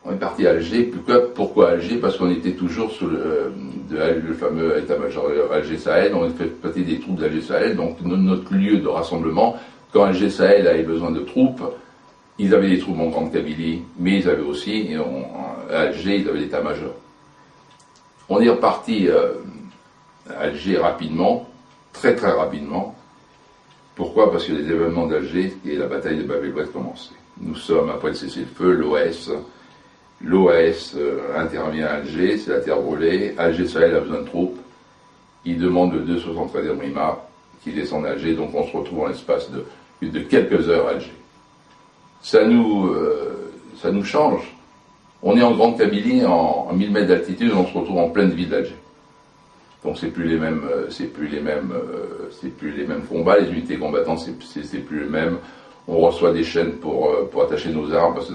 On est parti à Alger. Pourquoi Alger? Parce qu'on était toujours sous le fameux état-major Alger-Sahel. On fait partie des troupes d'Alger-Sahel. Donc notre lieu de rassemblement, quand Alger-Sahel avait besoin de troupes, ils avaient des troupes en Grande Kabylie, mais ils avaient aussi, à Alger, ils avaient l'état-major. On est reparti à Alger rapidement, très très rapidement. Pourquoi? Parce que les événements d'Alger et la bataille de Bab el-Oued commençaient. Nous sommes, après le cessez-le-feu, l'OAS intervient à Alger, c'est la terre brûlée. Alger-Sahel a besoin de troupes. Il demande le 273e RIMA qui descend à Alger, donc on se retrouve en l'espace de quelques heures à Alger. Ça nous change. On est en Grande Kabylie, en 1000 mètres d'altitude, on se retrouve en pleine ville d'Alger. Donc c'est plus les mêmes combats, les unités combattantes c'est plus les mêmes. On reçoit des chaînes pour attacher nos armes parce que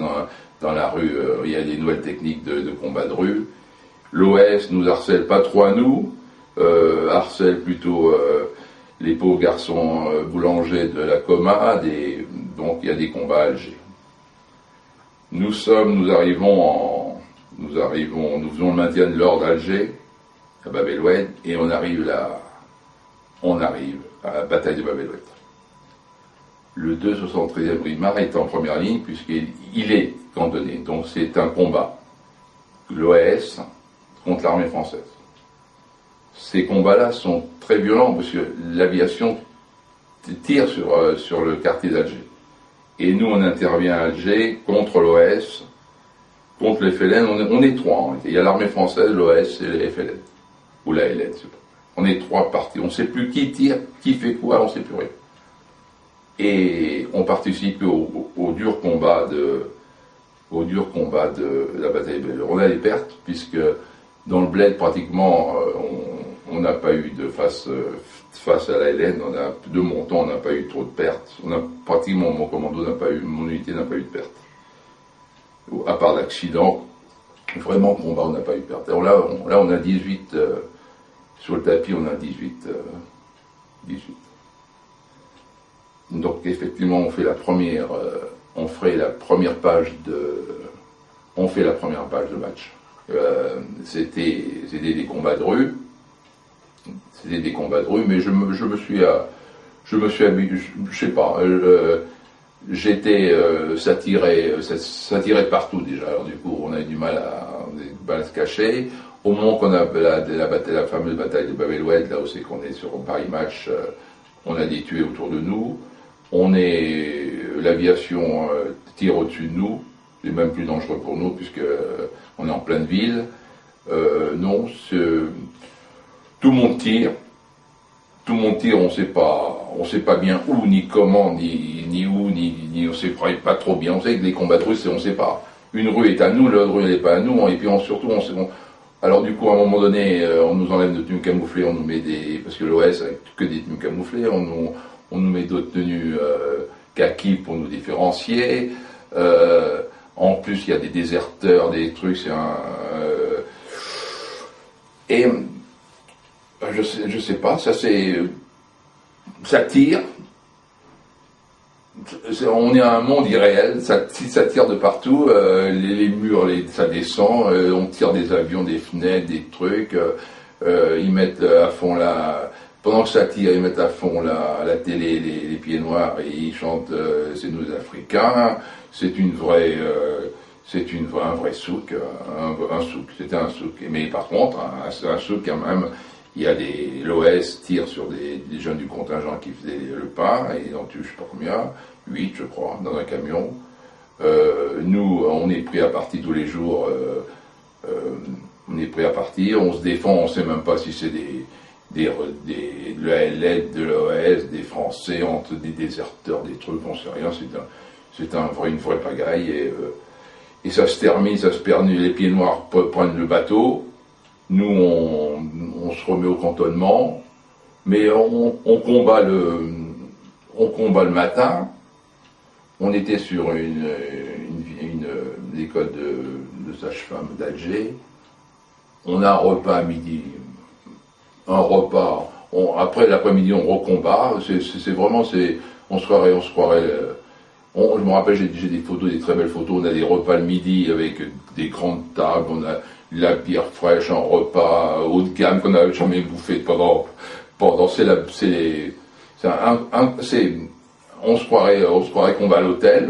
dans la rue il y a des nouvelles techniques de combat de rue. L'OS nous harcèle pas trop à nous, harcèle plutôt les pauvres garçons boulangers de la Coma, donc il y a des combats à Alger. Nous faisons le maintien de l'ordre à Alger, à Bab el-Oued, et on arrive à la bataille de Bab el-Oued. Le 273e RIMAR est en première ligne puisqu'il est cantonné, donc c'est un combat. L'OAS contre l'armée française. Ces combats-là sont très violents parce que l'aviation tire sur le quartier d'Alger. Et nous, on intervient à Alger contre l'OAS, contre les FLN. On est trois. Il y a l'armée française, l'OAS et les FLN. Ou la LN. On est trois partis. On ne sait plus qui tire, qui fait quoi, on ne sait plus rien. Et on participe au dur combat de la bataille de Bab el-Oued. On a des pertes, puisque dans le bled, pratiquement, on n'a pas eu de face à la LN, de mon temps, on n'a pas eu trop de pertes. Pratiquement, mon commando mon unité n'a pas eu de pertes. À part l'accident, vraiment, combat, on n'a pas eu de pertes. Alors là, on a 18, sur le tapis, on a 18. Donc, effectivement, on fait la première page de match. C'était des combats de rue. Mais je me suis habitué, je sais pas, ça tirait partout déjà, alors du coup on a eu du mal à se cacher. Au moment qu'on a la fameuse bataille de Bab el-Oued, là où c'est qu'on est sur Paris Match, on a des tués autour de nous, l'aviation tire au-dessus de nous, c'est même plus dangereux pour nous puisque on est en pleine ville. Non, tout le monde tire, on sait pas bien où, ni comment, ni où, ni on sait pas trop bien. On sait que les combats de rue, on sait pas. Une rue est à nous, l'autre rue n'est pas à nous, et puis surtout, alors du coup, à un moment donné, on nous enlève nos tenues camouflées, on nous met parce que l'OS a que des tenues camouflées, on nous met d'autres tenues kaki pour nous différencier. En plus, il y a des déserteurs, des trucs, et je sais pas, ça tire. On est à un monde irréel, ça tire de partout, les murs, ça descend, on tire des avions, des fenêtres, des trucs, ils mettent à fond pendant que ça tire, ils mettent à fond la télé, les pieds noirs, et ils chantent c'est nous Africains, c'est un vrai souk, c'était un souk. Mais par contre, un souk quand même, l'OS tire sur des jeunes du contingent qui faisaient le pain, et ils en tuent je sais pas combien, 8 je crois, dans un camion. Nous, on est pris à partie tous les jours, on est pris à partir, on se défend, on sait même pas si c'est de la LN, de l'OS, des Français, entre des déserteurs, des trucs, on sait rien, c'est une vraie pagaille, et ça se termine, les pieds noirs prennent le bateau, nous on se remet au cantonnement, mais on combat le matin. On était sur une école de sage-femme d'Alger. On a un repas à midi. Après l'après-midi, on recombat. On se croirait Je me rappelle, j'ai des photos, des très belles photos. On a des repas le midi avec des grandes tables. On a la bière fraîche, un repas haut de gamme qu'on n'avait jamais bouffé pendant on se croirait qu'on va à l'hôtel.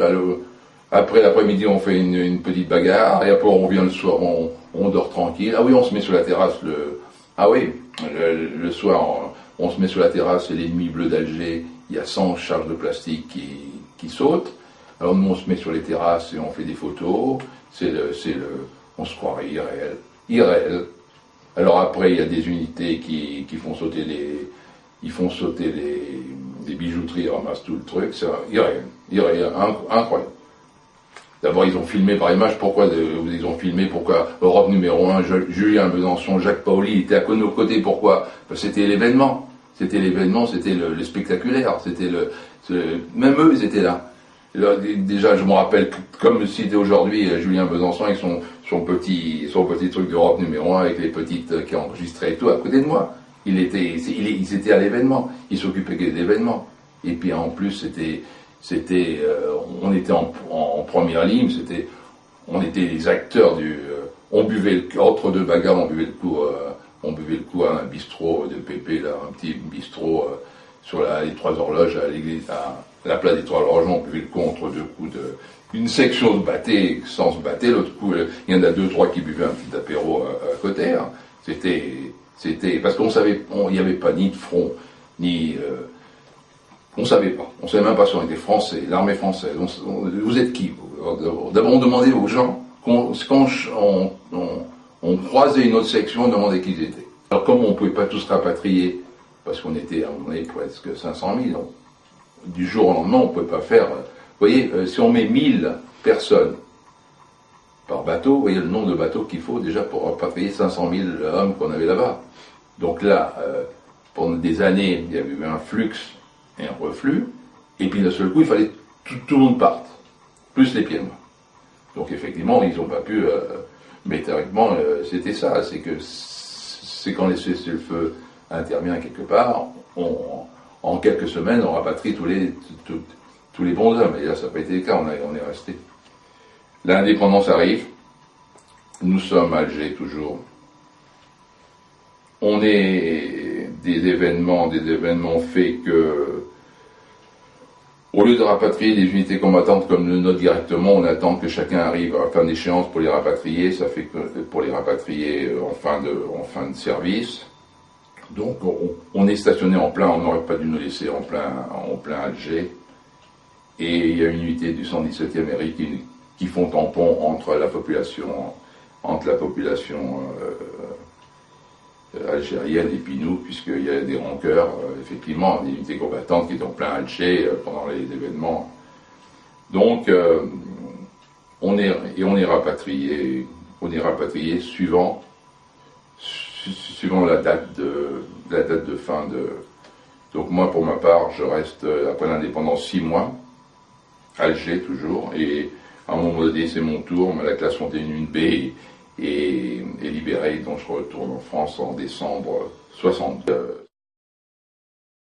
Après l'après-midi, on fait une petite bagarre et après on revient le soir, on dort tranquille. Ah oui, on se met sur la terrasse le soir, on se met sur la terrasse, c'est l'ennemi bleu d'Alger. Il y a 100 charges de plastique qui sautent. Alors nous, on se met sur les terrasses et on fait des photos. On se croirait irréel. Alors après, il y a des unités qui font sauter des bijouteries, ramassent tout le truc. C'est irréel, incroyable. D'abord, ils ont filmé par image. Pourquoi Europe numéro 1, Julien Besançon, Jacques Paoli étaient à nos côtés. Pourquoi? C'était l'événement. C'était le spectaculaire. Même eux, ils étaient là. Là. Déjà, je me rappelle, comme c'était aujourd'hui, Julien Besançon avec son petit truc d'Europe numéro 1 avec les petites qui enregistraient et tout à côté de moi. Ils étaient à l'événement. Ils s'occupaient que de l'événement. Et puis en plus, on était en première ligne. On était les acteurs on buvait entre deux bagarres, on buvait le coup à un bistrot de Pépé, là, un petit bistrot sur les Trois Horloges à l'église, à la place des Trois Horloges. On buvait le coup entre deux coups une section se battait sans se battre, l'autre coup, il y en a deux, trois qui buvaient un petit apéro à côté. Hein. C'était parce qu'on savait, il n'y avait pas ni de front, ni on savait pas. On savait même pas si on était français, l'armée française. Vous êtes qui? D'abord, on demandait aux gens, quand on croisait une autre section, on demandait qui ils étaient. Alors, comme on ne pouvait pas tous rapatrier, parce qu'on était presque 500 000, donc, du jour au lendemain, on ne pouvait pas faire. Vous voyez, si on met 1000 personnes par bateau, vous voyez le nombre de bateaux qu'il faut déjà pour rapatrier 500 000 hommes qu'on avait là-bas. Donc là, pendant des années, il y avait eu un flux et un reflux, et puis d'un seul coup, il fallait que tout le monde parte, plus les pieds noirs. Donc effectivement, ils n'ont pas pu, mais théoriquement, c'était ça, c'est quand les cessez-le-feu intervient quelque part, en quelques semaines, on rapatrie tous les bons hommes, et là, ça n'a pas été le cas, on est resté. L'indépendance arrive, nous sommes à Alger toujours, on est des événements faits que, au lieu de rapatrier des unités combattantes comme le nôtre directement, on attend que chacun arrive à fin d'échéance pour les rapatrier. Ça fait que pour les rapatrier en fin de service. Donc on est stationné en plein, on n'aurait pas dû nous laisser en plein Alger. Et il y a une unité du 117e RI qui font tampon entre la population algérienne et puis nous, puisqu'il y a des rancœurs, effectivement, des unités combattantes qui étaient en plein Alger pendant les événements. Donc, on est rapatrié suivant la date de fin de. Donc moi, pour ma part, je reste après l'indépendance 6 mois, Alger toujours, et à un moment donné, c'est mon tour, la classe 21B est libérée, donc je retourne en France en décembre 60.